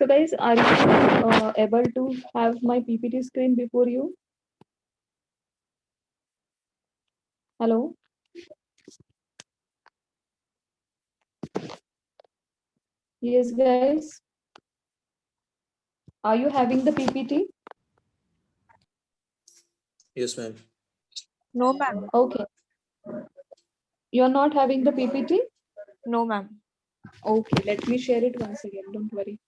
So guys, are you able to have my PPT screen before you? Hello? Yes, guys. Are you having the PPT? Yes, ma'am. No, ma'am. Okay. You're not having the PPT? No, ma'am. Okay, let me share it once again. Don't worry.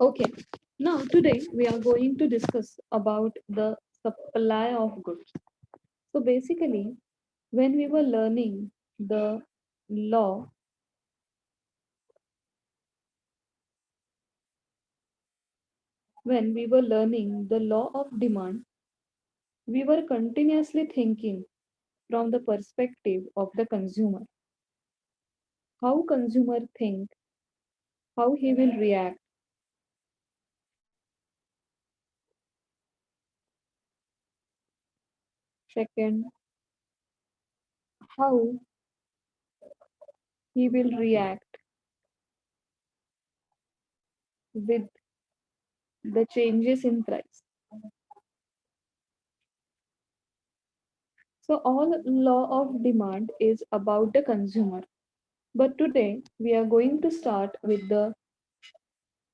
Okay. Now today we are going to discuss about the supply of goods. So basically, when we were learning the law, when we were learning the law of demand, we were continuously thinking from the perspective of the consumer. How consumer think, how he will react. Second, how he will react with the changes in price. So all law of demand is about the consumer. But today we are going to start with the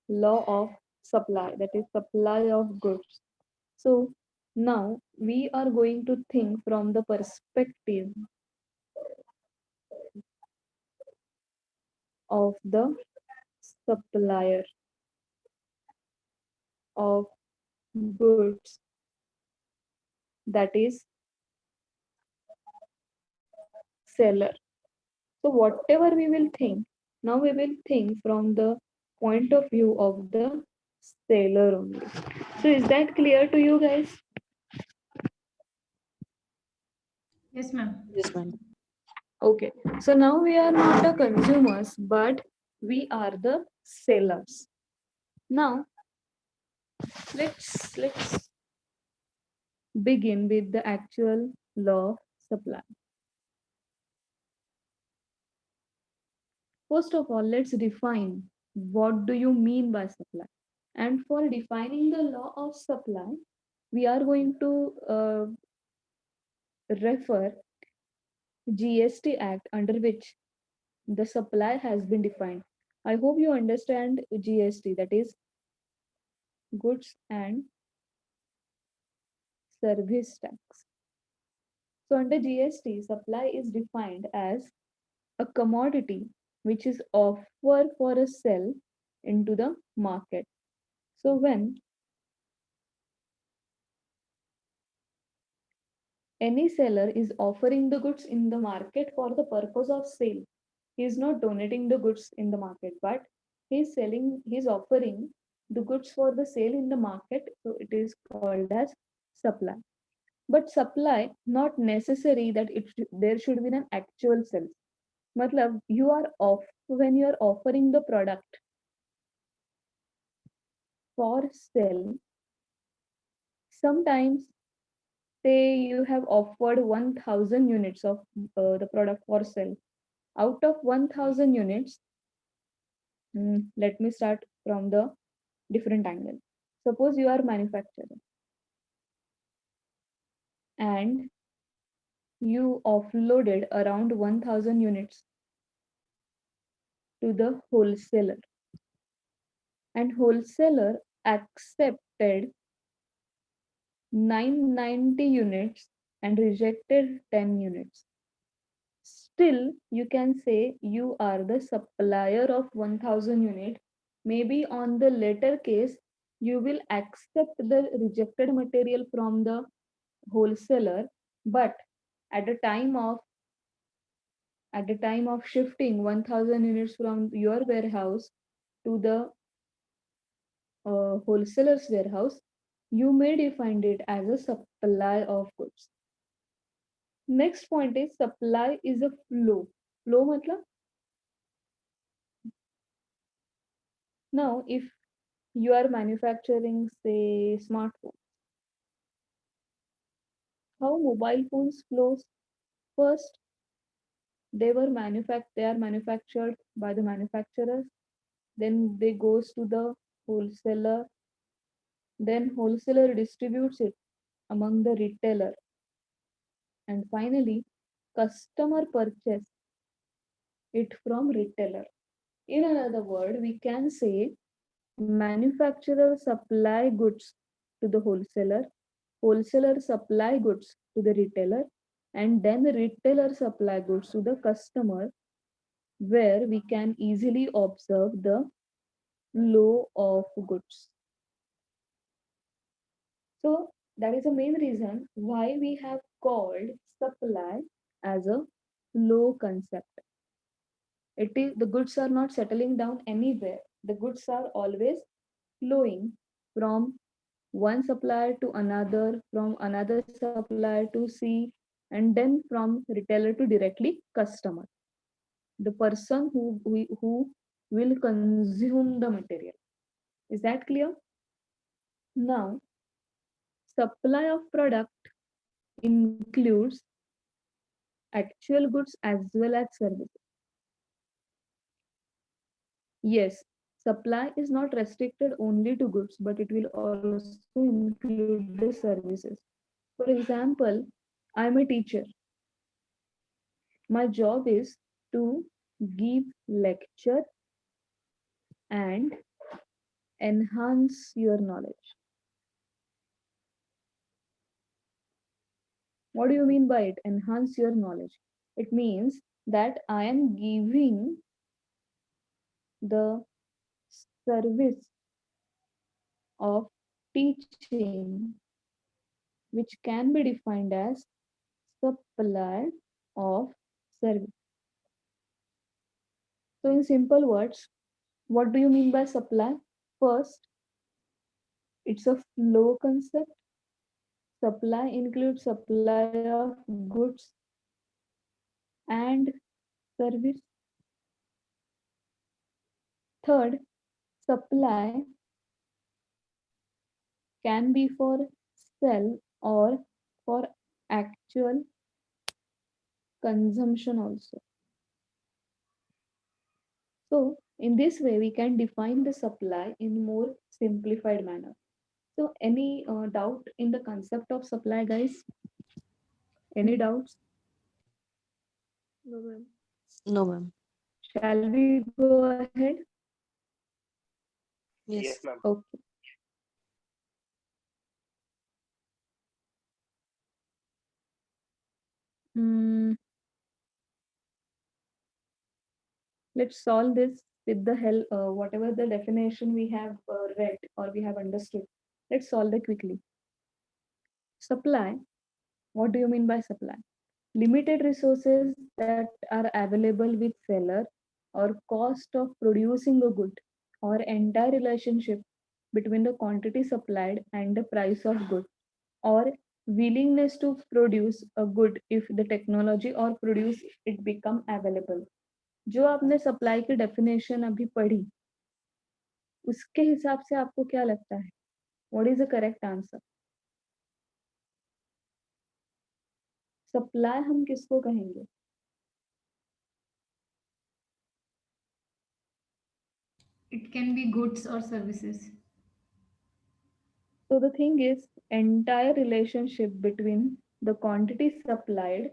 law of supply, that is supply of goods. So now we are going to think from the perspective of the supplier of goods, that is seller. So whatever we will think, now we will think from the point of view of the seller only. So is that clear to you guys? Yes, ma'am. Yes, ma'am. Okay. So now we are not the consumers, but we are the sellers. Now let's begin with the actual law of supply. First of all, let's define what do you mean by supply. And for defining the law of supply, we are going to refer GST Act under which the supply has been defined. I hope you understand GST, that is goods and service tax. So under GST, supply is defined as a commodity which is offered for a sale into the market. So when any seller is offering the goods in the market for the purpose of sale, he is not donating the goods in the market, but he's offering the goods for the sale in the market. So it is called as supply. But supply not necessary that there should be an actual sale. Matlab, you are off when you are offering the product for sale. Sometimes say you have offered 1000 units of the product for sale. Out of 1000 units, let me start from the different angle. Suppose you are manufacturer and you offloaded around 1000 units to the wholesaler, and wholesaler accepted 990 units and rejected 10 units. Still, you can say you are the supplier of 1000 units. Maybe on the later case, you will accept the rejected material from the wholesaler, but at the time of shifting 1000 units from your warehouse to the wholesaler's warehouse, you may define it as a supply of goods. Next point is supply is a flow. Flow matlab, now if you are manufacturing say smartphone, how mobile phones flows? First, they are manufactured by the manufacturers, then they goes to the wholesaler, then wholesaler distributes it among the retailer, and finally customer purchase it from retailer. In another word, we can say manufacturer supply goods to the wholesaler supply goods to the retailer, and then the retailer supply goods to the customer, where we can easily observe the flow of goods. So that is the main reason why we have called supply as a flow concept. It is the goods are not settling down anywhere. The goods are always flowing from one supplier to another, from another supplier to C, and then from retailer to directly customer, the person who will consume the material. Is that clear? Now, supply of product includes actual goods as well as services. Yes, supply is not restricted only to goods, but it will also include the services. For example, I'm a teacher. My job is to give lecture and enhance your knowledge. What do you mean by it? Enhance your knowledge. It means that I am giving the service of teaching, which can be defined as supply of service. So, in simple words, what do you mean by supply? First, it's a flow concept. Supply includes supply of goods and service. Third, supply can be for sell or for actual consumption also. So in this way, we can define the supply in more simplified manner. So any doubt in the concept of supply, guys? Any doubts? No, ma'am. No, ma'am. Shall we go ahead? Yes. Okay. Hmm. Let's solve this with the help, whatever the definition we have read or we have understood. Let's solve it quickly. Supply. What do you mean by supply? Limited resources that are available with seller, or cost of producing a good, or entire relationship between the quantity supplied and the price of good, or willingness to produce a good if the technology or produce it become available. जो आपने supply की definition अभी पढ़ी, उसके हिसाब से आपको क्या लगता है? What is the correct answer? Supply हम किसको कहेंगे? It can be goods or services. So the thing is, entire relationship between the quantity supplied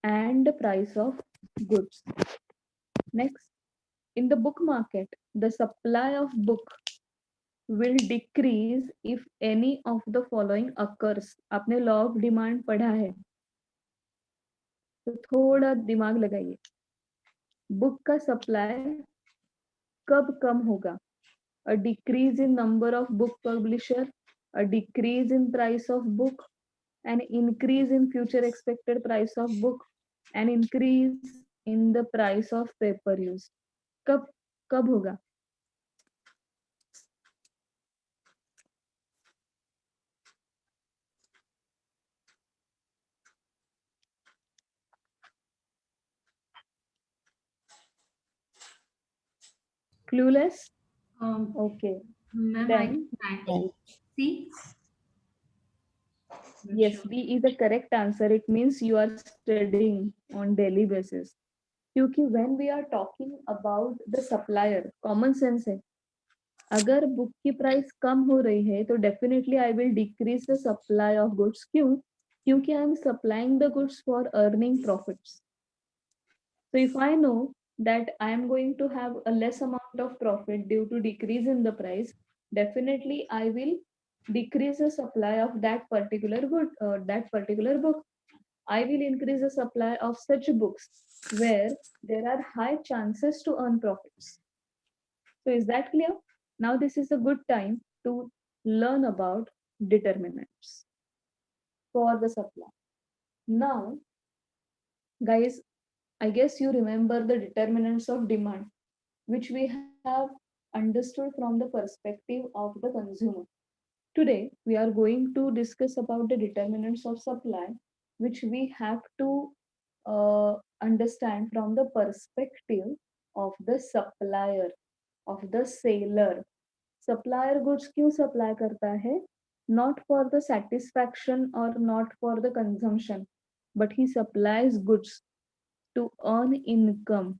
and the price of goods. Next, in the book market, the supply of book will decrease if any of the following occurs. आपने law of demand पढ़ा है, तो थोड़ा दिमाग लगाइए. Book का supply कब कम होगा? A decrease in number of book publisher, a decrease in price of book, an increase in future expected price of book, an increase in the price of paper use. कब कब होगा? Clueless? Okay. Ma'am, Then C. yes, B is the correct answer. It means you are studying on daily basis. क्योंकि when we are talking about the supplier, common sense है. अगर book की price कम हो रही है तो definitely I will decrease the supply of goods. क्यों? क्योंकि I am supplying the goods for earning profits. So if I know that I am going to have a less amount of profit due to decrease in the price, definitely I will decrease the supply of that particular good, that particular book. I will increase the supply of such books where there are high chances to earn profits. So is that clear? Now this is a good time to learn about determinants for the supply. Now, guys, I guess you remember the determinants of demand, which we have understood from the perspective of the consumer. Today, we are going to discuss about the determinants of supply, which we have to understand from the perspective of the supplier, of the seller. Supplier goods क्यों supply करता है? Not for the satisfaction or not for the consumption, but he supplies goods to earn income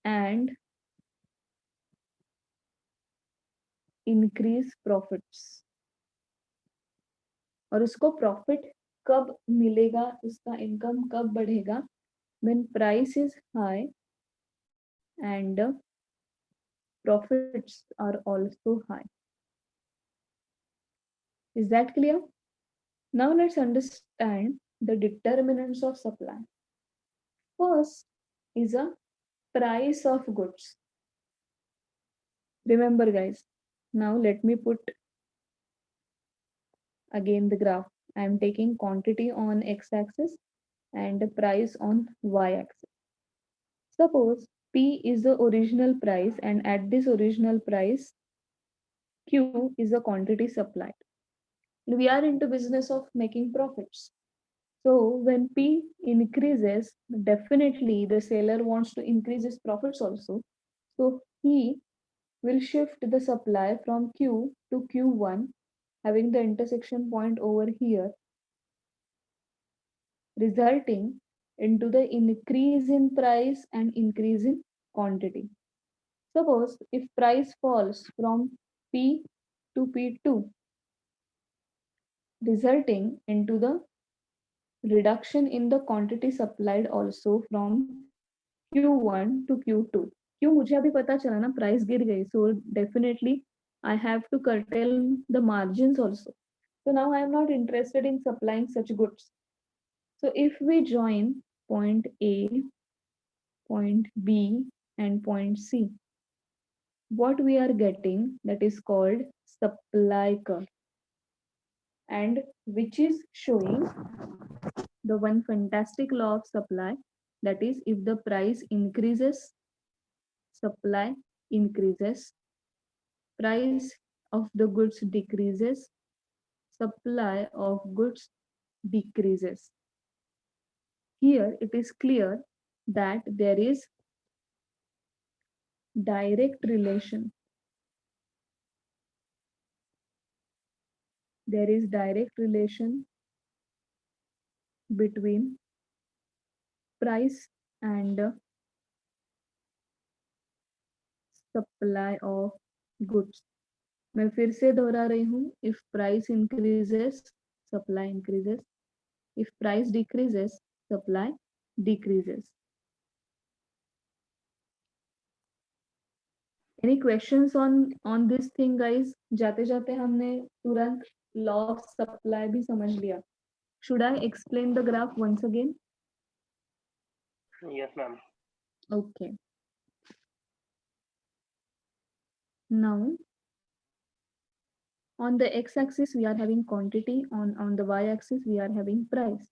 and increase profits. और उसको profit कब मिलेगा, उसका income कब बढ़ेगा? when price is high and profits are also high. Is that clear? Now let's understand the determinants of supply. First is a price of goods. Remember guys, now let me put again the graph. I am taking quantity on x-axis and the price on y-axis. Suppose P is the original price and at this original price, Q is the quantity supplied. We are into business of making profits. So when P increases, definitely the seller wants to increase his profits also. So he will shift the supply from Q to Q1, having the intersection point over here, resulting into the increase in price and increase in quantity. Suppose if price falls from P to P2, resulting into the reduction in the quantity supplied also from Q1 to Q2. क्यों? मुझे अभी पता चला ना price गिर गई, so definitely I have to curtail the margins also. So now I am not interested in supplying such goods. So if we join point A, point B, and point C, what we are getting, that is called supply curve, and which is showing the one fantastic law of supply, that is if the price increases, supply increases, price of the goods decreases, supply of goods decreases. Here it is clear that there is direct relation. There is direct relation between price and supply of goods. मैं फिर से दोहरा रही हूँ, if price increases, supply increases. If price decreases, supply decreases. Any questions on this thing, guys? जाते जाते हमने तुरंत law of supply भी समझ लिया. Should I explain the graph once again? Yes, ma'am. Okay. Now, on the x-axis we are having quantity, on the y-axis we are having price.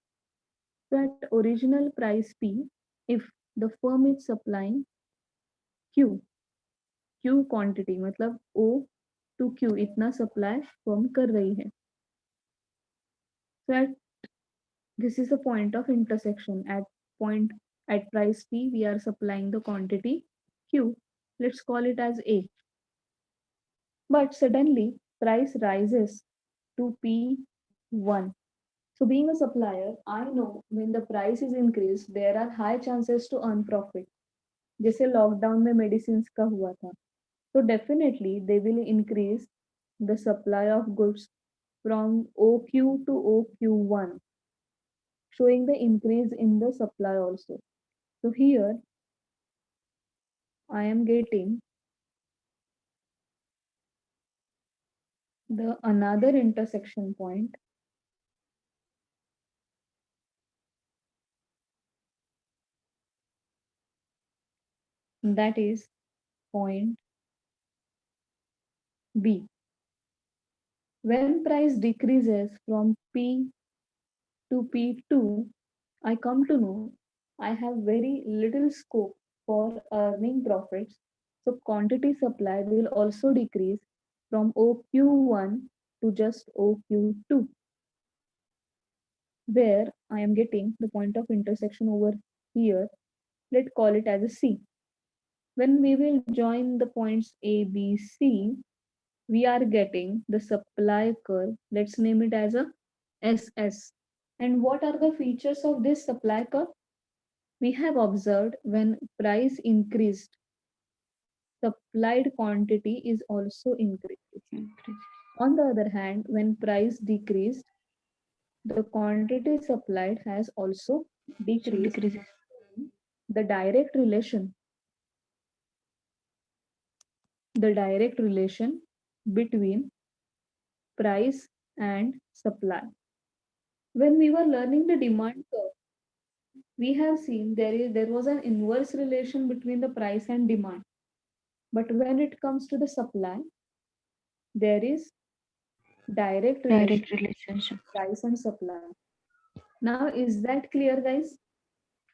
So at original price P, if the firm is supplying Q quantity, मतलब O to Q इतना supply firm कर रही है. So this is the point of intersection. At price P, we are supplying the quantity Q. Let's call it as A. But suddenly price rises to P1. So being a supplier, I know when the price is increased, there are high chances to earn profit. जैसे lockdown में medicines का हुआ था. So definitely they will increase the supply of goods from OQ to OQ1, showing the increase in the supply also. So here I am getting the another intersection point, that is point B. When price decreases from P to P2, I come to know I have very little scope for earning profits. So quantity supply will also decrease from OQ1 to just OQ2, where I am getting the point of intersection over here. Let's call it as a C. When we will join the points A, B, C, we are getting the supply curve. Let's name it as a SS. And what are the features of this supply curve? We have observed when price increased, supplied quantity is also increased. On the other hand, when price decreased, the quantity supplied has also decreased. The direct relation between price and supply. When we were learning the demand curve, we have seen there was an inverse relation between the price and demand. But when it comes to the supply, there is direct relationship. price and supply. Now, is that clear, guys?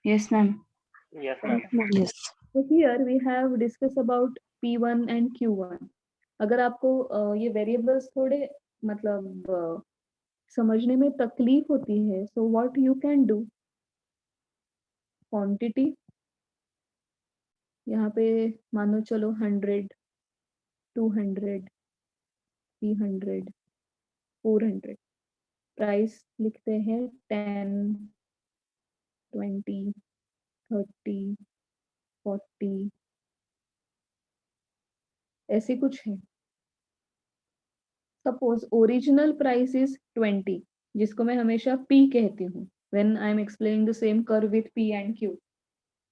Yes, ma'am. Yes, ma'am. Yes. So here we have discussed about P1 and Q1. अगर आपको ये variables थोड़े मतलब समझने में तकलीफ होती है, so what you can do, quantity यहाँ पे मानो चलो 100, 200, 300, 400, प्राइस लिखते हैं 10, 20, 30, 40, ऐसे कुछ है. सपोज ओरिजिनल प्राइस इज 20, जिसको मैं हमेशा P कहती हूँ when I am explaining the same curve with P and Q.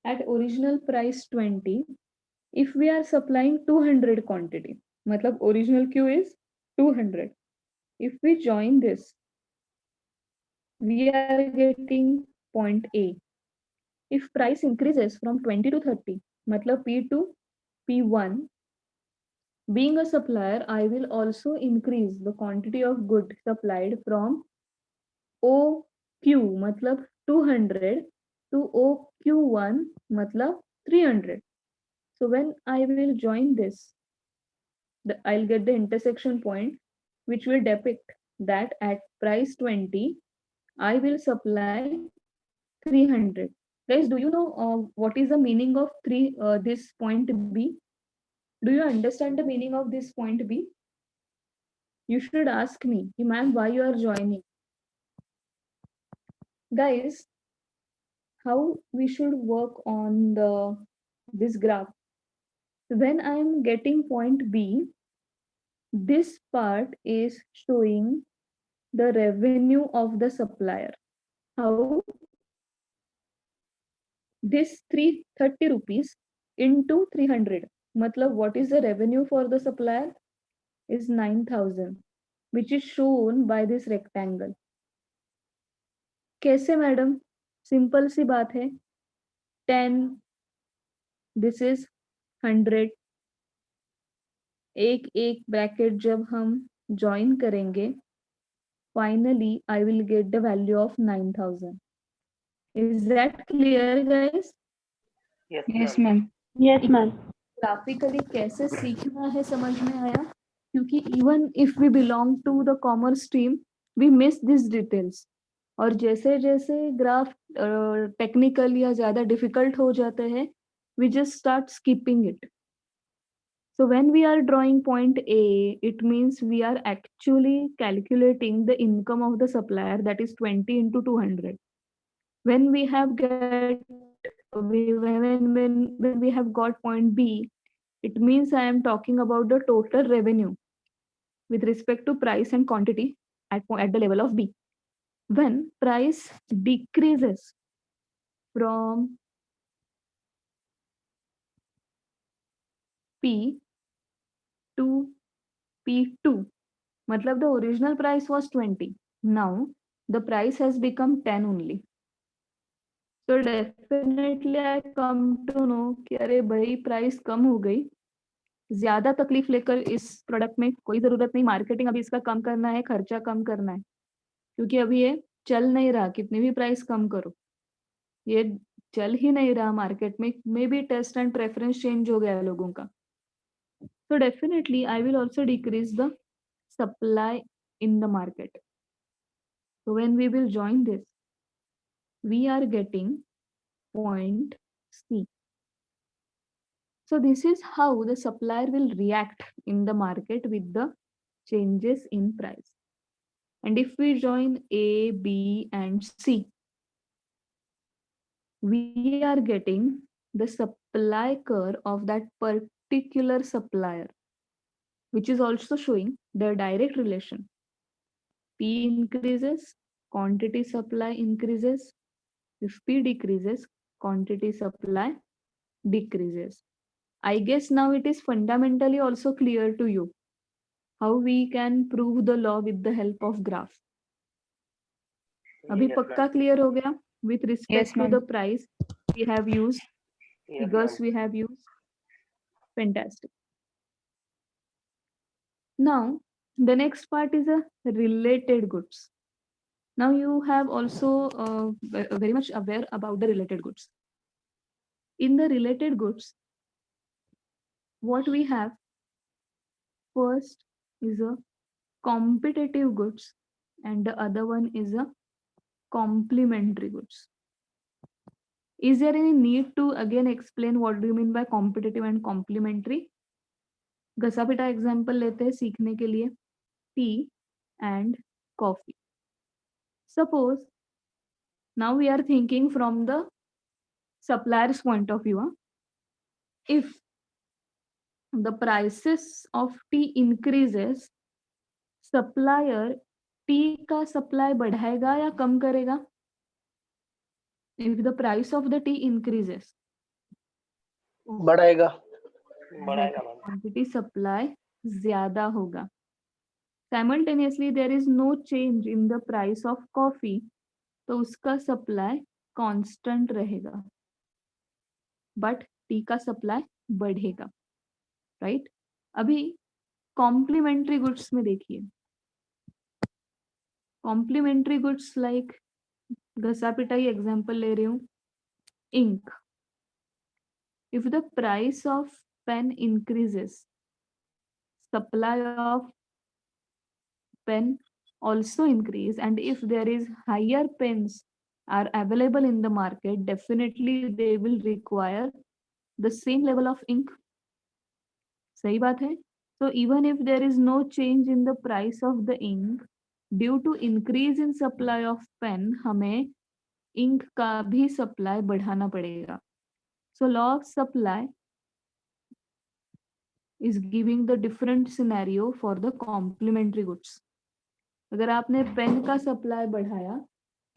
At original price 20, if we are supplying 200 quantity, मतलब original Q is 200. If we join this, we are getting point A. If price increases from 20 to 30, मतलब P to P1, being a supplier, I will also increase the quantity of good supplied from OQ मतलब 200 to OQ1 मतलब 300. So when I will join this, I'll get the intersection point which will depict that at price 20, I will supply 300. Guys, do you know what is the meaning of this point B? Do you understand the meaning of this point B? You should ask me, ma'am, why you are joining? Guys, how we should work on this graph. When I am getting point B, this part is showing the revenue of the supplier. How? This 330 rupees into 300, मतलब what is the revenue for the supplier is 9,000, which is shown by this rectangle. कैसे madam? Simple सी बात है, 10, this is 100, एक एक bracket जब हम join करेंगे, finally I will get the value of 9,000. Is that clear guys? Yes, ma'am. Yes, ma'am. Graphically कैसे सीखना है समझ में आया? क्योंकि even if we belong to the commerce stream we miss this details, और जैसे जैसे ग्राफ टेक्निकल या ज्यादा डिफिकल्ट हो जाते हैं we just start skipping it. So when we are drawing point A, it means we are actually calculating the income of the supplier, that is 20 into 200. When we have when we have got point B, it means I am talking about the total revenue with respect to price and quantity at the level of B. When price decreases from P to P2, matlab the original price was 20, now the price has become 10 only. So definitely I come to know कि अरे भाई price कम हो गई, ज्यादा तकलीफ लेकर इस product में कोई जरूरत नहीं, मार्केटिंग अभी इसका कम करना है, खर्चा कम करना है, क्योंकि अभी ये चल नहीं रहा, कितनी भी प्राइस कम करो ये चल ही नहीं रहा मार्केट में, maybe taste and preference change हो गया लोगों का. So definitely I will also decrease the supply in the market. So when we will join this, we are getting point C. So this is how the supplier will react in the market with the changes in price. And if we join A, B, and C, we are getting the supply curve of that particular supplier, which is also showing the direct relation. P increases, quantity supply increases. If P decreases, quantity supply decreases. I guess now it is fundamentally also clear to you how we can prove the law with the help of graph. अभी पक्का clear हो गया? With respect Yes, to ma'am. the price we have used, figures we have used. Fantastic. Now the next part is a related goods. Now you have also very much aware about the related goods. In the related goods, what we have first is a competitive goods and the other one is a complementary goods. Is there any need to again explain what do you mean by competitive and complementary? घसापिटा example लेते हैं सीखने के लिए. tea and coffee. Suppose now we are thinking from the supplier's point of view. If the prices of tea increases, supplier tea का supply बढ़ाएगा या कम करेगा? If the price of the tea increases, बढ़ाएगा मैम. quantity supply ज्यादा होगा. Simultaneously there is no change in the price of coffee, तो उसका supply constant रहेगा, but टी का supply बढ़ेगा, right? अभी complementary goods में देखिए, complementary goods like घसा पिटाई एग्जाम्पल ले रही हूँ, ink. If the price of pen increases, supply of pen also increase, and if there is higher pens are available in the market, definitely they will require the same level of ink. सही बात है? So even if there is no change in the price of the ink, due to increase in supply of pen, हमें ink का भी supply बढ़ाना पड़ेगा. So law of supply is giving the different scenario for the complementary goods. अगर आपने pen का supply बढ़ाया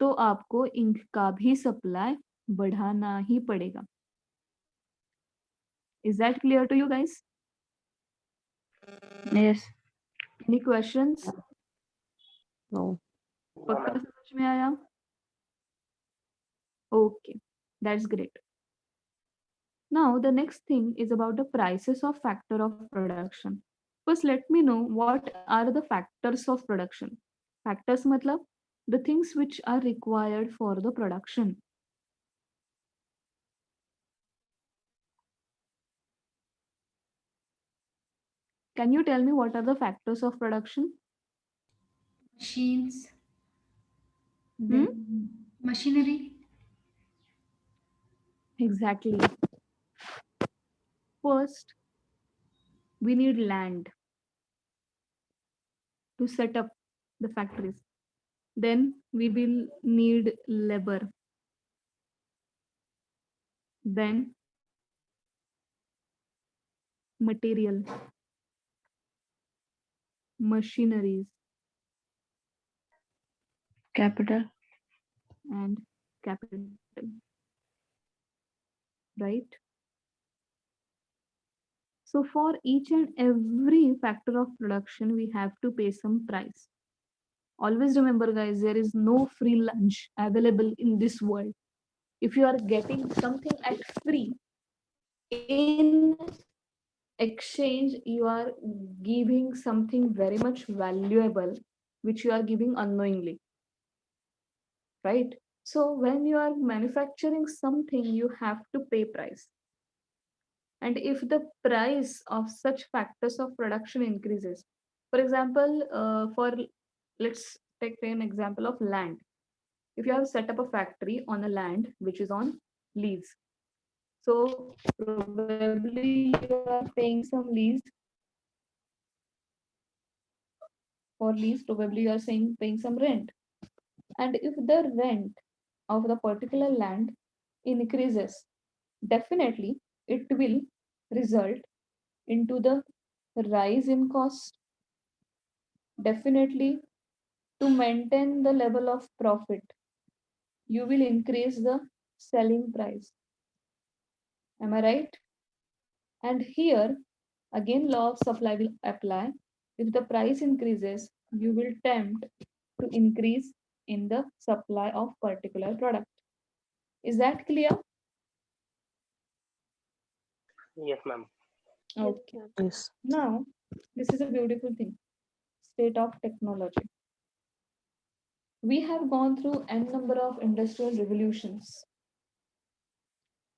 तो आपको इंक का भी सप्लाई बढ़ाना ही पड़ेगा. Is that clear to you guys? Yes. Any questions? No. पक्का समझ में आया? Okay, that's great. Now the next thing is about the prices of factor of production. First, let me know what are the factors of production. Factors matlab the things which are required for the production. Can you tell me what are the factors of production? Machines, then machinery. Exactly. First, we need land to set up the factories. Then we will need labor. Then material, machineries, Capital. and capital. Right? So for each and every factor of production, we have to pay some price. Always remember, guys, there is no free lunch available in this world. If you are getting something at free, in exchange, you are giving something very much valuable, which you are giving unknowingly. Right? So when you are manufacturing something, you have to pay price. And if the price of such factors of production increases, for example, let's take an example of land. If you have set up a factory on a land which is on lease, so probably you are paying some lease. For lease, probably you are saying paying some rent. And if the rent of the particular land increases, definitely it will result into the rise in cost. Definitely, to maintain the level of profit, you will increase the selling price. Am I right? And here, again, law of supply will apply. If the price increases, you will tempt to increase in the supply of particular product. Is that clear? Yes, ma'am. Okay. Yes. Now, this is a beautiful thing. State of technology. We have gone through n number of industrial revolutions.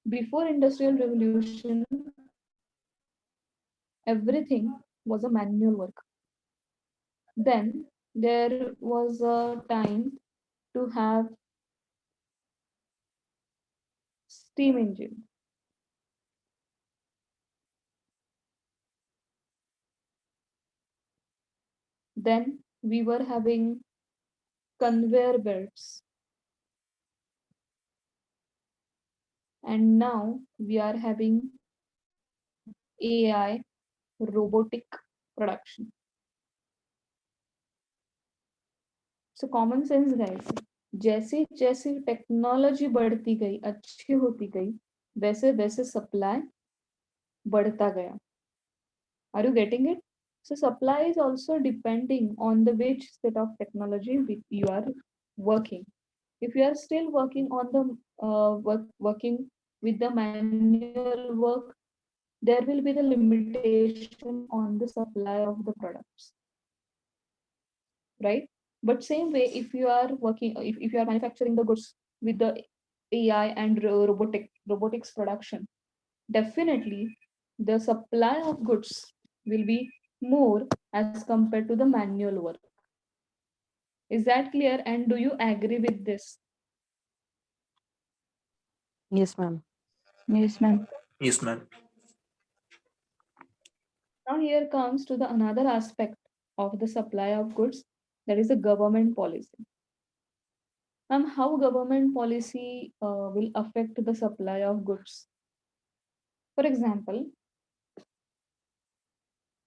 Before industrial revolution, everything was a manual work. Then there was a time to have steam engine. Then we were having conveyor belts. And now we are having AI, robotic production. So common sense guys, जैसे जैसे technology बढ़ती गई, अच्छी होती गई, वैसे वैसे supply बढ़ता गया. Are you getting it? So supply is also depending on the which set of technology you are working. If you are still working on the working with the manual work, there will be the limitation on the supply of the products, right? But same way, if you are working, if you are manufacturing the goods with the AI and robotics production, definitely the supply of goods will be more as compared to the manual work. Is that clear? And do you agree with this? Yes, ma'am. Yes, ma'am. Yes, ma'am. Now here comes to the another aspect of the supply of goods, that is the government policy. How government policy will affect the supply of goods? For example,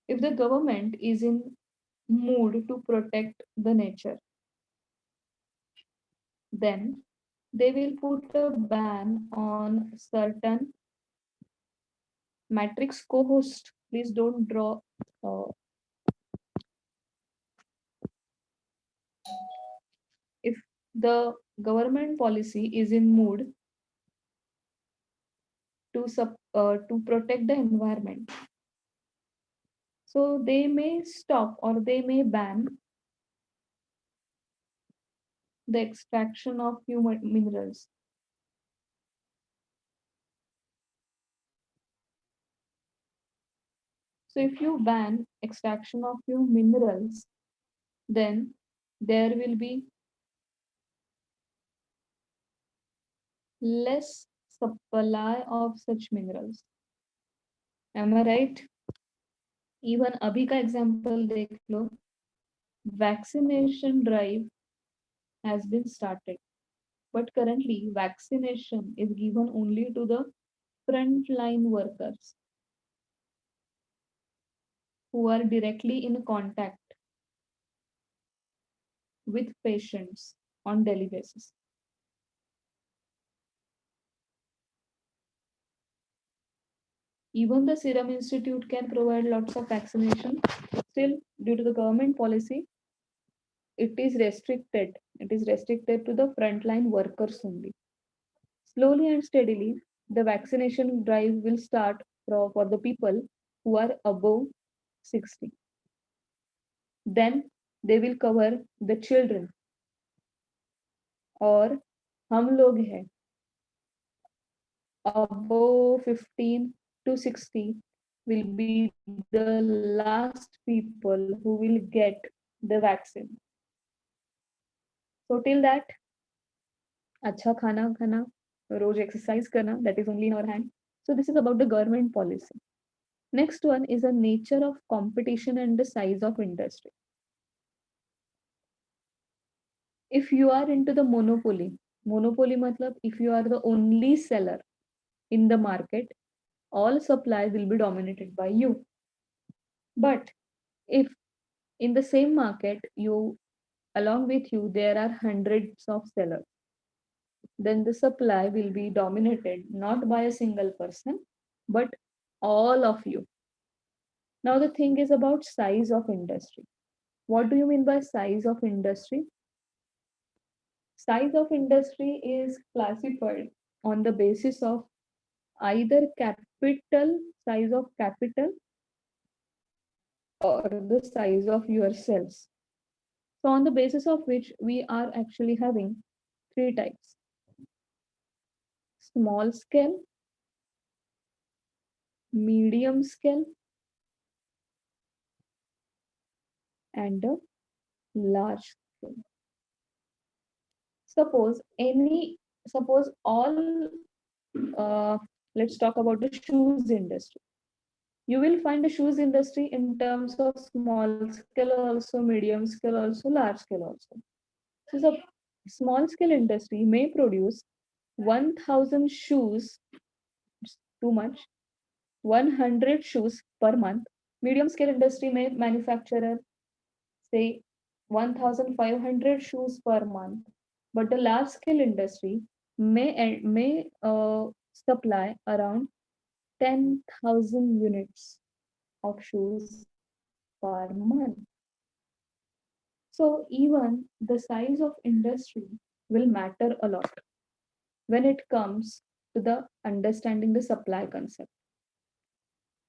if the government is in mood to protect the nature, then they will put a ban on certain Matrix co-host, please don't draw. If the government policy is in mood to protect the environment, so they may stop or they may ban the extraction of human minerals. So if you ban extraction of few minerals, then there will be less supply of such minerals. Am I right? Even अभी का example देख लो. Vaccination drive has been started, but currently vaccination is given only to the frontline workers who are directly in contact with patients on daily basis. Even the Serum Institute can provide lots of vaccination. Still, due to the government policy, it is restricted. It is restricted to the frontline workers only. Slowly and steadily, the vaccination drive will start for the people who are above 60. Then they will cover the children. और हम लोग हैं above 15 to 60 will be the last people who will get the vaccine. So till that, अच्छा खाना खाना, रोज exercise करना, that is only in our hand. So this is about the government policy. Next one is the nature of competition and the size of industry. If you are into the monopoly matlab if you are the only seller in the market, all supply will be dominated by you. But if in the same market along with you there are hundreds of sellers, then the supply will be dominated not by a single person but all of you. Now the thing is about size of industry. What do you mean by size of industry? Size of industry is classified on the basis of either size of capital or the size of your cells. So on the basis of which we are actually having three types: small scale, medium scale, and a large scale. Suppose all, uh, let's talk about the shoes industry. You will find the shoes industry in terms of small scale also, medium scale also, large scale also. So the small scale industry may produce 1000 shoes, too much, 100 shoes per month. Medium scale industry may manufacture, say, 1500 shoes per month. But the large scale industry may supply around 10,000 units of shoes per month. So even the size of industry will matter a lot when it comes to the understanding the supply concept.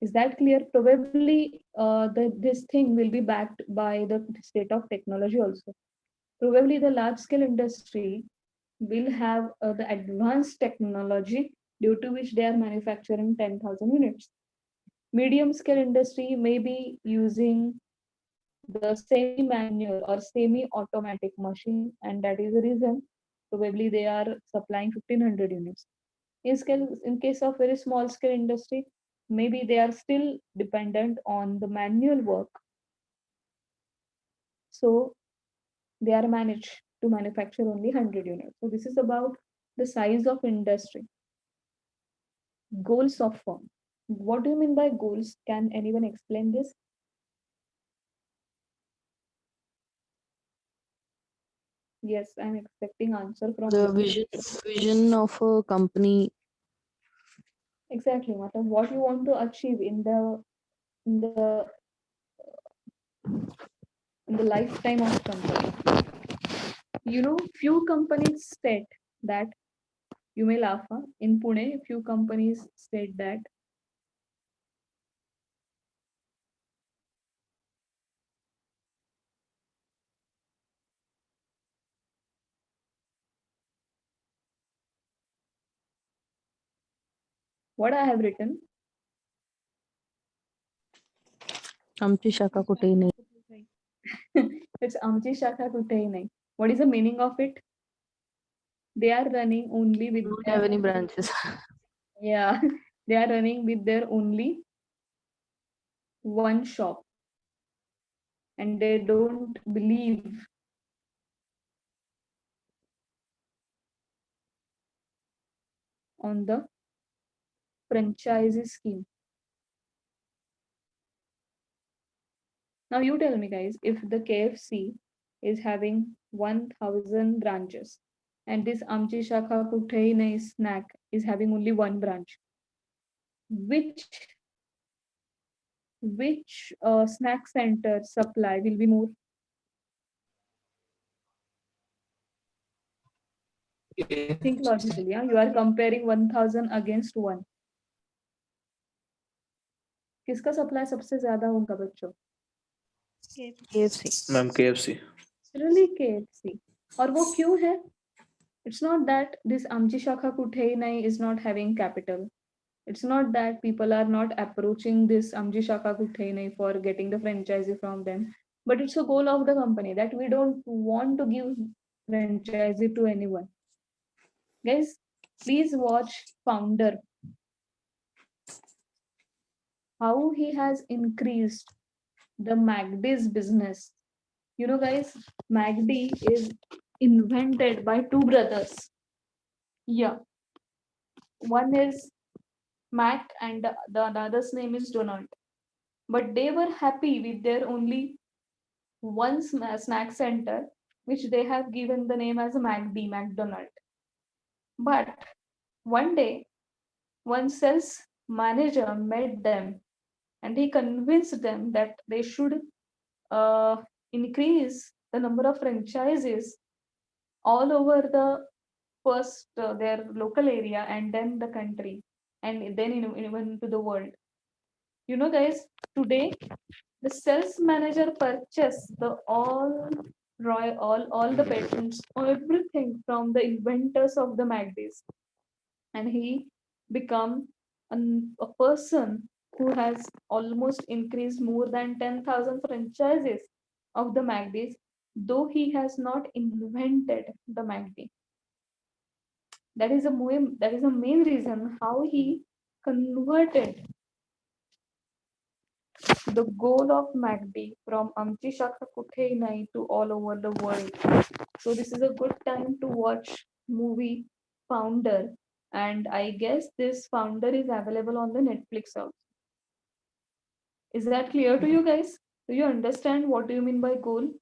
Is that clear? Probably this thing will be backed by the state of technology also. Probably the large scale industry will have the advanced technology due to which they are manufacturing 10,000 units. Medium scale industry may be using the semi-manual or semi-automatic machine, and that is the reason probably they are supplying 1500 units. In case of very small scale industry, maybe they are still dependent on the manual work. So they are managed to manufacture only 100 units. So this is about the size of industry. Goals of firm. What do you mean by goals? Can anyone explain this? Yes, I'm expecting answer from The you. vision of a company Exactly, matlab, what you want to achieve in the in the lifetime of company. Few companies said that, you may laugh, huh? In Pune, few companies said that what I have written. आमची शाखा कुठेही नाही. It's आमची शाखा कुठेही नाही. What is the meaning of it? They are running only with Don't their have any branches. yeah, they are running with their only one shop, and they don't believe on the franchise scheme. Now you tell me, guys, if the KFC is having 1,000 branches and this Amchi Shakha Kuthei Nahi snack is having only one branch, which snack center supply will be more? Think logically. Yeah? You are comparing 1,000 against one. किसका supply सबसे ज्यादा होगा बच्चों? KFC. Ma'am KFC. Really KFC. और वो क्यों है? It's not that this Amchi Shakha Kuthei Nahi is not having capital. It's not that people are not approaching this Amchi Shakha Kuthei Nahi for getting the franchise from them. But it's a goal of the company that we don't want to give franchise to anyone. Guys, please watch Founder. How he has increased the MACD's business. Guys, MACD is invented by two brothers. Yeah. One is Mac and the other's name is Donald. But they were happy with their only one snack center, which they have given the name as MACD, McDonald. But one day, one sales manager met them and he convinced them that they should increase the number of franchises all over the first their local area and then the country and then even to the world. Guys, today the sales manager purchased the all the patents, everything from the inventors of the MACDs, and he become a person who has almost increased more than 10,000 franchises of the MACDs, though he has not invented the MACD. That is a main reason how he converted the goal of MACD from Amchi Shakha Kuthei Nahi to all over the world. So this is a good time to watch movie Founder, and I guess this Founder is available on the Netflix also. Is that clear to you guys? Do you understand what do you mean by goal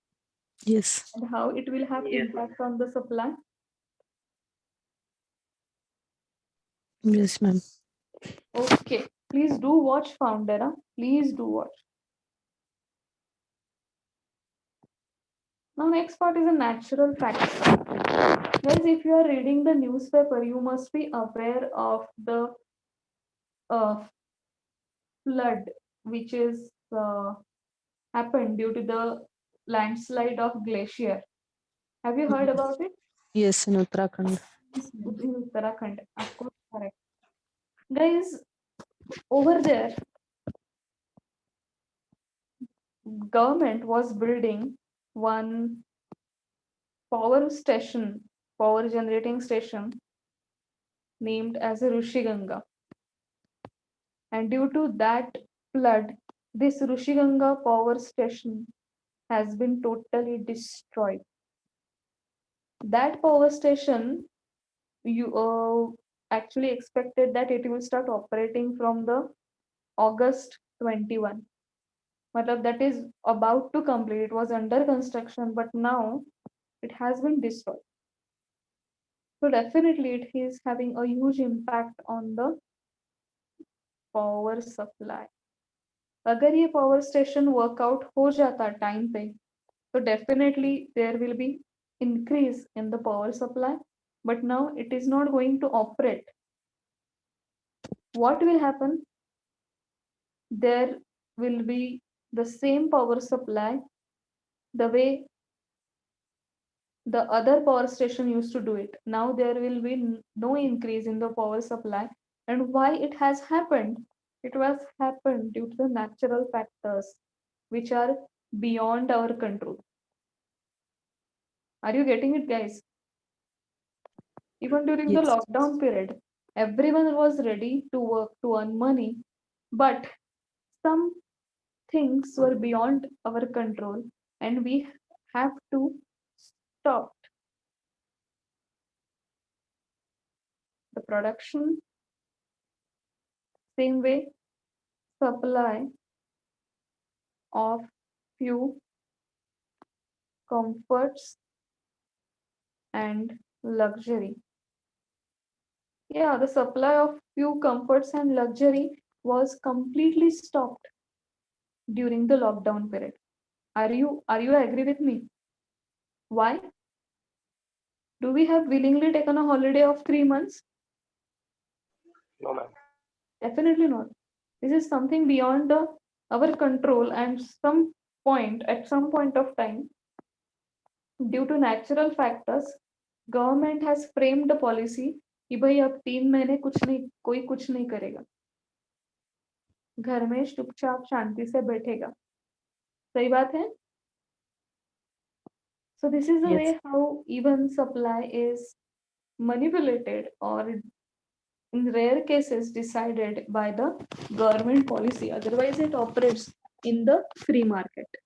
Yes. and how it will have Yes, impact on the supply? Yes, ma'am. Okay, please do watch Founder. Huh? Please do watch. Now next part is a natural factor. Guys, if you are reading the newspaper, you must be aware of the flood which is happened due to the landslide of glacier. Have you heard about it? Yes, in Uttarakhand. In Uttarakhand, of course, correct. Guys, over there, government was building one power generating station named as a Rushiganga. And due to that flood, this Rushiganga power station has been totally destroyed. That power station, you actually expected that it will start operating from the August 21. Matlab, that is about to complete. It was under construction, but now it has been destroyed. So definitely it is having a huge impact on the power supply. अगर ये power station workout हो जाता time पे तो definitely there will be increase in the power supply, but now it is not going to operate. What will happen? There will be the same power supply the way the other power station used to do it. Now there will be no increase in the power supply. And why it has happened? It was happened due to the natural factors which are beyond our control. Are you getting it, guys? Even during the Yes. lockdown period, everyone was ready to work to earn money, but some things were beyond our control and we have to stop the production. Same way, supply of few comforts and luxury. Yeah, the supply of few comforts and luxury was completely stopped during the lockdown period. Are you agree with me? Why? Do we have willingly taken a holiday of 3 months? No, ma'am. Definitely not. This is something beyond our control, and at some point of time, due to natural factors, government has framed a policy कि भाई अब 3 महीने कोई कुछ नहीं करेगा, घर में चुपचाप शांति से बैठेगा। सही बात है? So this is the Yes. way how even supply is manipulated or in rare cases decided by the government policy. Otherwise, it operates in the free market.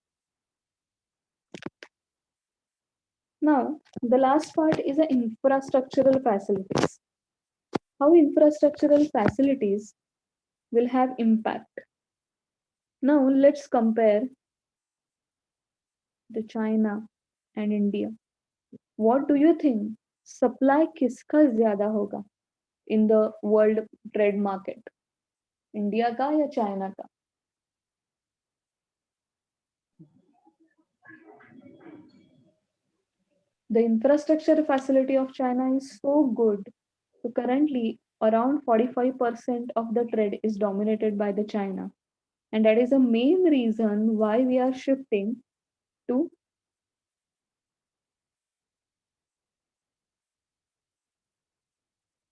Now, the last part is the infrastructural facilities. How infrastructural facilities will have impact. Now, let's compare the China and India. What do you think? Supply किसका ज़्यादा होगा in the world trade market? India का या China का? The infrastructure facility of China is so good. So currently, around 45% of the trade is dominated by the China. And that is the main reason why we are shifting to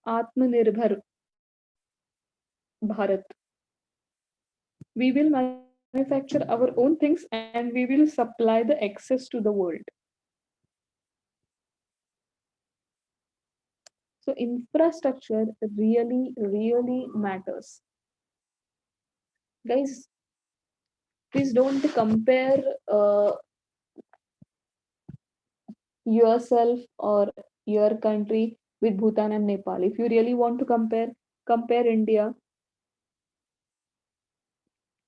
Atmanirbhar Bharat. We will manufacture our own things and we will supply the excess to the world. So infrastructure really matters. Guys, please don't compare yourself or your country with Bhutan and Nepal. If you really want to compare India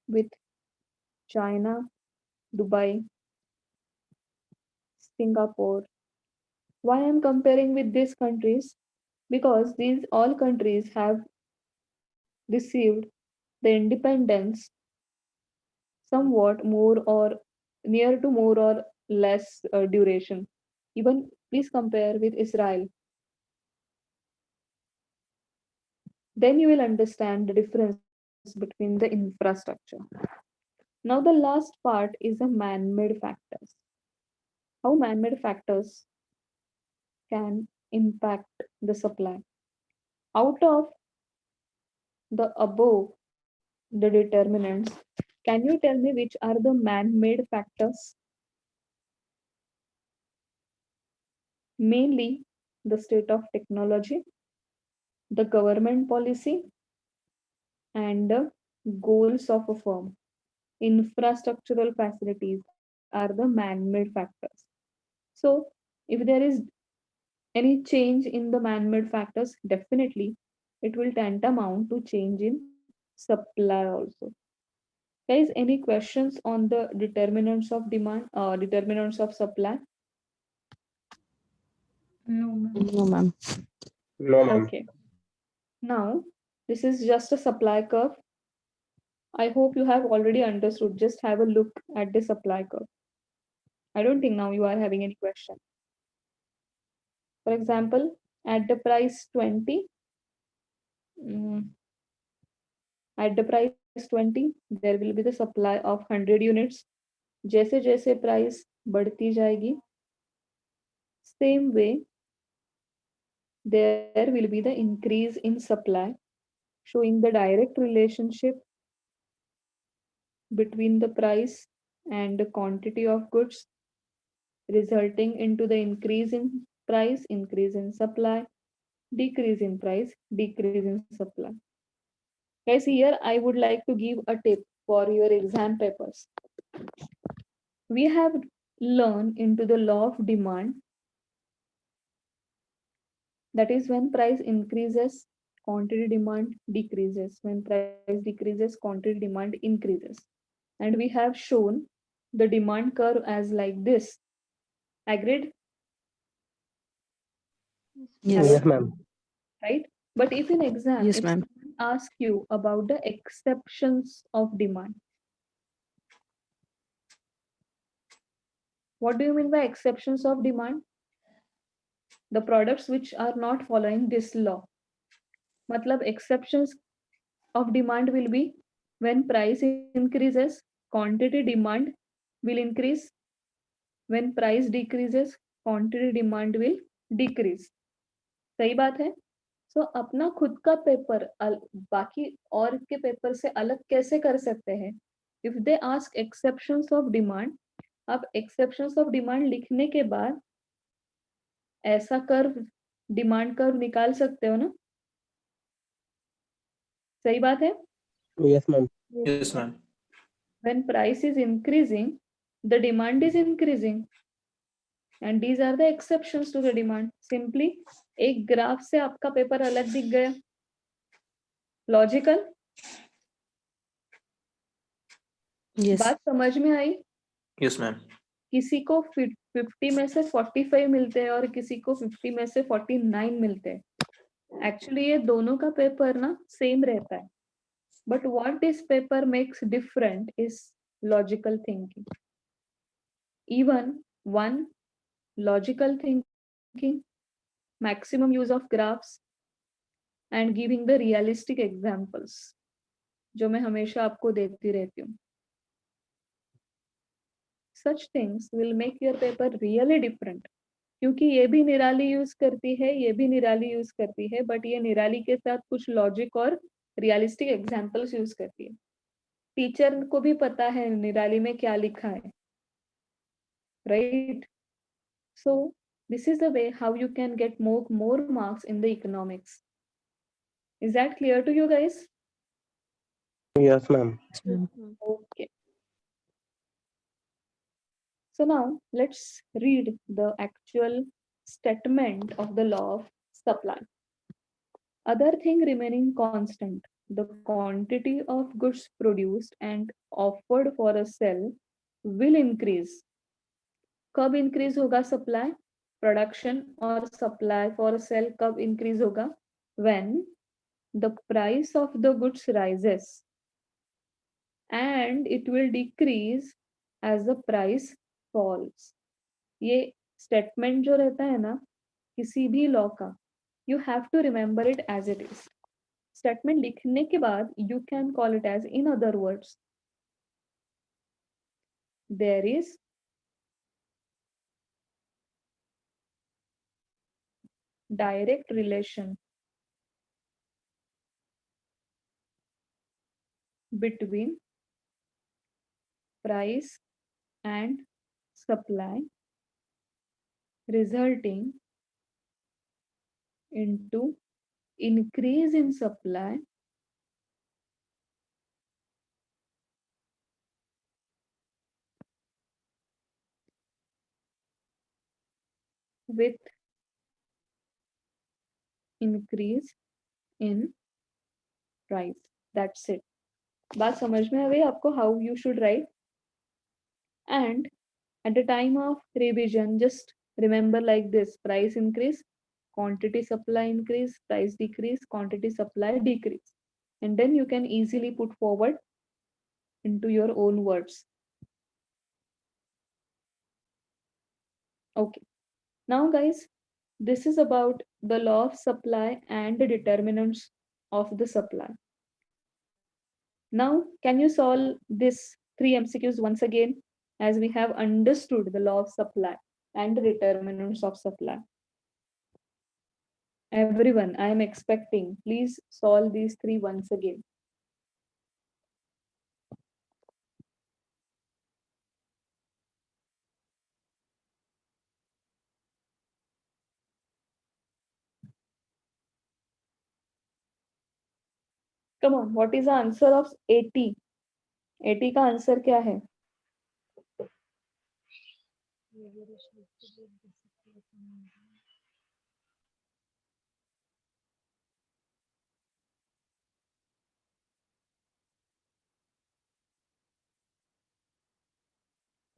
with China, Dubai, Singapore. Why I'm comparing with these countries? Because these all countries have received the independence somewhat more or near to more or less duration. Even please compare with Israel. Then you will understand the difference between the infrastructure. Now the last part is the man-made factors. How man-made factors can impact the supply. Out of the above, the determinants, can you tell me which are the man-made factors? Mainly the state of technology, the government policy, and the goals of a firm. Infrastructural facilities are the man-made factors. So if there is any change in the man-made factors, definitely it will tantamount to change in supply also. Guys, any questions on the determinants of demand or determinants of supply? No, ma'am. No, ma'am. No, ma'am. Okay. Now, this is just a supply curve. I hope you have already understood. Just have a look at the supply curve. I don't think now you are having any question. For example, at the price 20, mm, at the price 20, there will be the supply of 100 units. जैसे जैसे price बढ़ती जाएगी, same way, there will be the increase in supply, showing the direct relationship between the price and the quantity of goods, resulting into the increase in price, increase in supply, decrease in price, decrease in supply. Guys, here I would like to give a tip for your exam papers. We have learned into the law of demand. That is when price increases, quantity demand decreases. When price decreases, quantity demand increases. And we have shown the demand curve as like this. Agreed? Yes. Yes, ma'am. Right? But if in exam, Yes, if ma'am. someone asks you about the exceptions of demand, what do you mean by exceptions of demand? The products which are not following this law. Matlab exceptions of demand will be when price increases, quantity demand will increase. When price decreases, quantity demand will decrease. सही बात है? So अपना खुद का paper बाकी और के paper से अलग कैसे कर सकते हैं? If they ask exceptions of demand, आप exceptions of demand लिखने के बाद ऐसा कर्व डिमांड कर्व निकाल सकते हो ना? सही बात है? Yes, ma'am. Yes, ma'am. When price is increasing, the demand is increasing. And these are the exceptions to the demand. Simply एक ग्राफ से आपका पेपर अलग दिख गया. लॉजिकल? Yes. बात समझ में आई? Yes, ma'am. किसी को 50 में से 45 मिलते हैं और किसी को 50 में से 49 मिलते हैं. एक्चुअली ये दोनों का पेपर ना सेम रहता है. But what this paper makes different is logical thinking. Even one, logical thinking, maximum use of graphs, and giving the realistic examples, जो मैं हमेशा आपको देती रहती हूँ. Such things will make your paper really different. क्योंकि ये भी निराली यूज करती है, ये भी निराली यूज करती है, बट ये निराली के साथ कुछ लॉजिक और रियलिस्टिक एग्जाम्पल्स यूज करती है. टीचर को भी पता है निराली में क्या लिखा है, right? So this is the way how you can get more marks in the economics. Is that clear to you guys? Yes, ma'am. Yes, ma'am. Okay. So now let's read the actual statement of the law of supply. Other thing remaining constant, the quantity of goods produced and offered for a sale will increase. कब increase होगा supply? Production और supply for sale कब increase होगा? When the price of the goods rises and it will decrease as the price falls. ये statement जो रहता है ना किसी भी law का, you have to remember it as it is. Statement लिखने के बाद you can call it as, in other words, there is direct relation between price and supply, resulting into increase in supply with increase in price. That's it. बात समझ में आ गई आपको how you should write? And at the time of revision, just remember like this: price increase, quantity supply increase, price decrease, quantity supply decrease. And then you can easily put forward into your own words. Okay. Now, guys, this is about the law of supply and the determinants of the supply. Now, can you solve this 3 MCQs once again, as we have understood the law of supply and the determinants of supply? Everyone, I am expecting, please solve these three once again. Come on, what is the answer of 80? 80 का answer क्या है?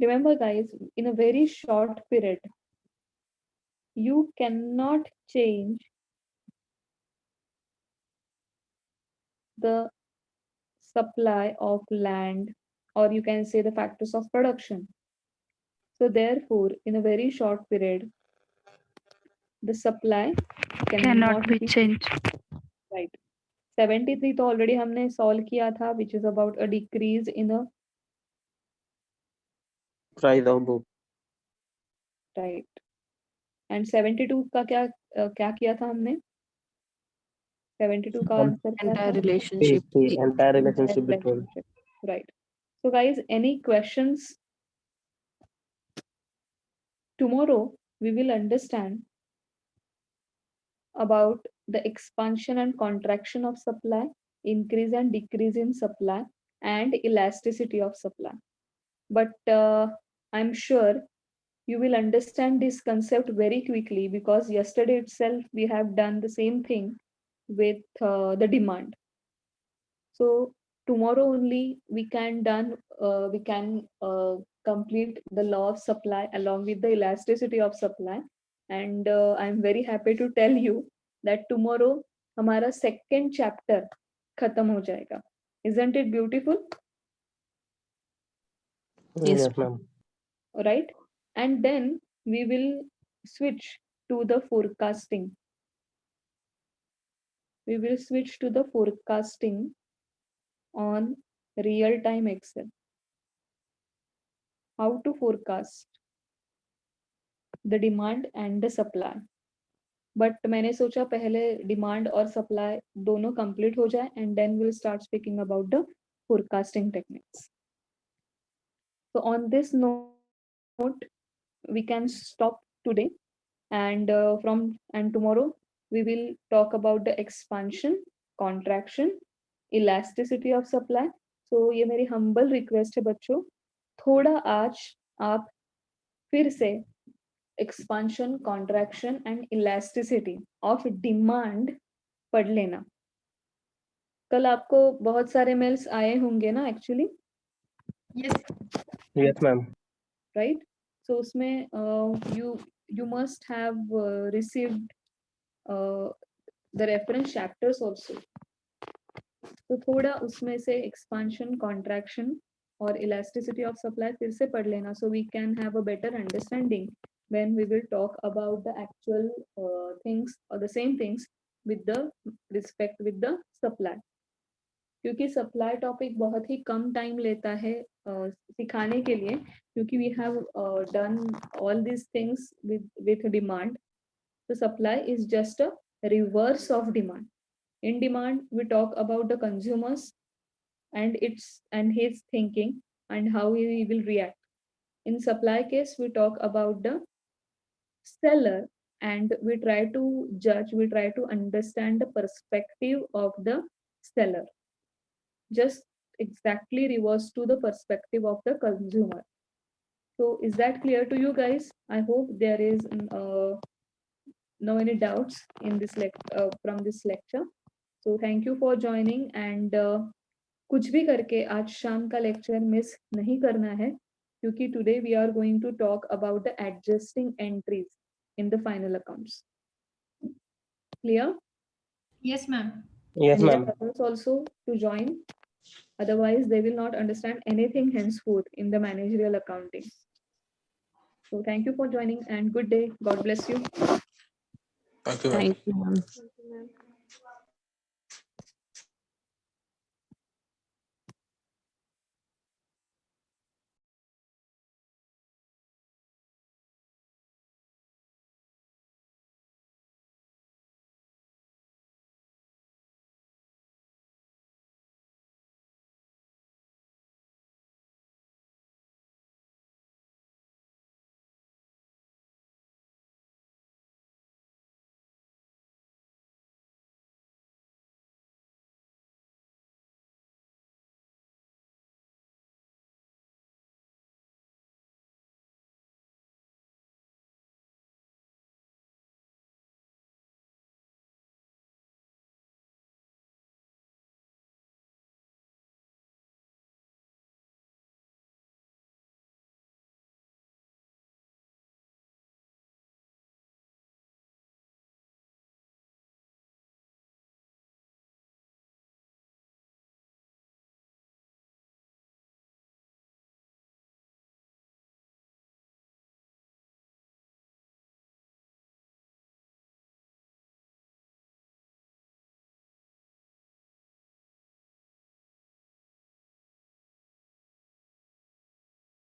Remember, guys, in a very short period, you cannot change the supply of land, or you can say the factors of production. So therefore, in a very short period, the supply Cannot be changed. right. 73 तो already हमने solve किया था, which is about a decrease in a Price of book. right. And 72 का क्या किया था हमने? 72 का आंसर क्या Entire था? relationship. The entire relationship Entire between. relationship. Right. So guys, any questions? Tomorrow we will understand about the expansion and contraction of supply, increase and decrease in supply, and elasticity of supply. But I'm sure you will understand this concept very quickly, because yesterday itself we have done the same thing with the demand. So tomorrow only we can complete the law of supply along with the elasticity of supply. And I'm very happy to tell you that tomorrow हमारा second chapter खत्म हो जाएगा. Isn't it beautiful? Yes. Yes, ma'am. Right? And then we will switch to the forecasting. We will switch to the forecasting on real-time Excel. How to forecast the demand and the supply. But मैंने सोचा पहले demand और supply दोनों complete हो जाए, and then we'll start speaking about the forecasting techniques. So on this note, we can stop today, and tomorrow we will talk about the expansion, contraction, elasticity of supply. So ये मेरी humble request है बच्चों, थोड़ा आज आप फिर से expansion, contraction and elasticity of demand पढ़ लेना. कल आपको बहुत सारे मेल्स आए होंगे ना actually, Yes. Yes, ma'am. right? So उसमें you must have received the reference chapters also. तो थोड़ा उसमें से expansion, contraction और elasticity of supply फिर से पढ़ लेना, so we can have a better understanding when we will talk about the actual things or the same things with the respect with the supply. क्योंकि सप्लाई टॉपिक बहुत ही कम time लेता है सिखाने के लिए, क्योंकि we have done all this things with demand. So supply is just a reverse of demand. In demand, we talk about the consumers and his thinking and how he will react. In supply case, we talk about the seller, and we try to judge, we try to understand the perspective of the seller. Just exactly reverse to the perspective of the consumer. So is that clear to you guys? I hope there is no any doubts in this from this lecture. So thank you for joining, and कुछ भी करके आज शाम का lecture miss नहीं करना है, क्योंकि today we are going to talk about the adjusting entries in the final accounts. Clear? Yes, ma'am. Yes, And ma'am. others also to join. Otherwise, they will not understand anything henceforth in the managerial accounting. So thank you for joining and good day. God bless you. Thank you, ma'am. Thank you, ma'am.